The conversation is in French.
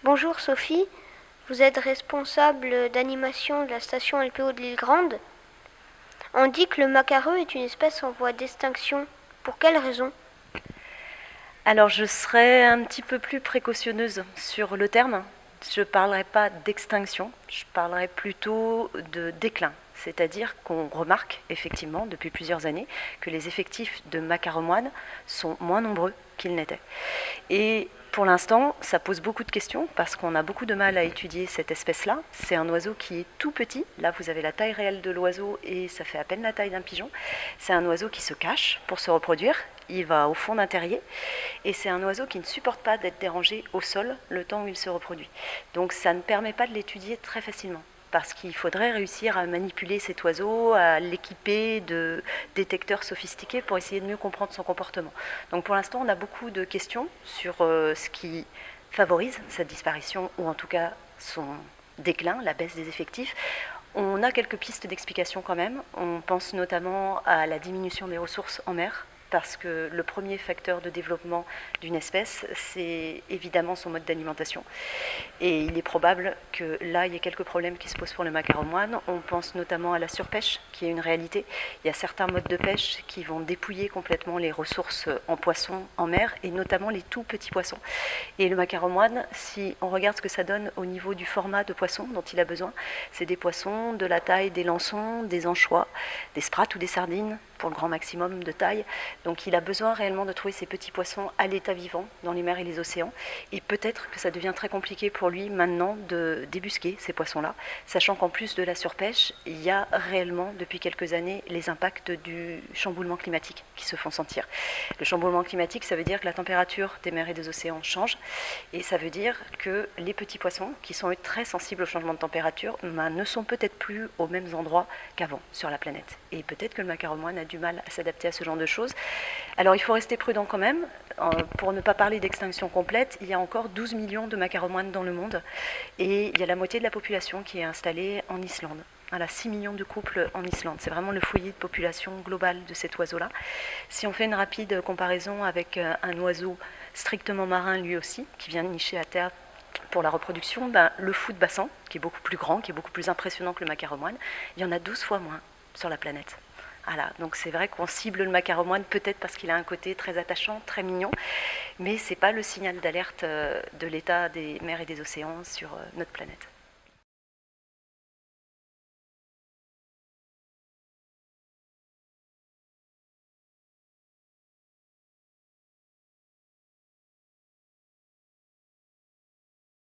Bonjour Sophie, vous êtes responsable d'animation de la station LPO de l'île Grande. On dit que le macareux est une espèce en voie d'extinction. Pour quelle raison? Alors je serais un petit peu plus précautionneuse sur le terme. Je ne parlerai pas d'extinction, je parlerai plutôt de déclin. C'est-à-dire qu'on remarque effectivement depuis plusieurs années que les effectifs de macareux moines sont moins nombreux qu'ils n'étaient. Et pour l'instant, ça pose beaucoup de questions parce qu'on a beaucoup de mal à étudier cette espèce-là. C'est un oiseau qui est tout petit. Là, vous avez la taille réelle de l'oiseau et ça fait à peine la taille d'un pigeon. C'est un oiseau qui se cache pour se reproduire. Il va au fond d'un terrier et c'est un oiseau qui ne supporte pas d'être dérangé au sol le temps où il se reproduit. Donc ça ne permet pas de l'étudier très facilement parce qu'il faudrait réussir à manipuler cet oiseau, à l'équiper de détecteurs sophistiqués pour essayer de mieux comprendre son comportement. Donc pour l'instant, on a beaucoup de questions sur ce qui favorise sa disparition ou en tout cas son déclin, la baisse des effectifs. On a quelques pistes d'explication quand même. On pense notamment à la diminution des ressources en mer, parce que le premier facteur de développement d'une espèce, c'est évidemment son mode d'alimentation. Et il est probable que là, il y ait quelques problèmes qui se posent pour le macareux moine. On pense notamment à la surpêche, qui est une réalité. Il y a certains modes de pêche qui vont dépouiller complètement les ressources en poissons en mer, et notamment les tout petits poissons. Et le macareux moine, si on regarde ce que ça donne au niveau du format de poisson dont il a besoin, c'est des poissons de la taille des lançons, des anchois, des sprates ou des sardines, pour le grand maximum de taille. Donc il a besoin réellement de trouver ces petits poissons à l'état vivant dans les mers et les océans. Et peut-être que ça devient très compliqué pour lui maintenant de débusquer ces poissons-là, sachant qu'en plus de la surpêche, il y a réellement depuis quelques années les impacts du chamboulement climatique qui se font sentir. Le chamboulement climatique, ça veut dire que la température des mers et des océans change, et ça veut dire que les petits poissons, qui sont eux très sensibles au changement de température, ne sont peut-être plus aux mêmes endroits qu'avant sur la planète. Et peut-être que le macareux moine a du mal à s'adapter à ce genre de choses. Alors il faut rester prudent quand même. Pour ne pas parler d'extinction complète, il y a encore 12 millions de macareux moines dans le monde et il y a la moitié de la population qui est installée en Islande. Voilà, 6 millions de couples en Islande. C'est vraiment le foyer de population globale de cet oiseau-là. Si on fait une rapide comparaison avec un oiseau strictement marin lui aussi, qui vient nicher à terre pour la reproduction, le fou de bassin, qui est beaucoup plus grand, qui est beaucoup plus impressionnant que le macareux moine, il y en a 12 fois moins sur la planète. Voilà, donc c'est vrai qu'on cible le macareux moine peut-être parce qu'il a un côté très attachant, très mignon, mais ce n'est pas le signal d'alerte de l'état des mers et des océans sur notre planète.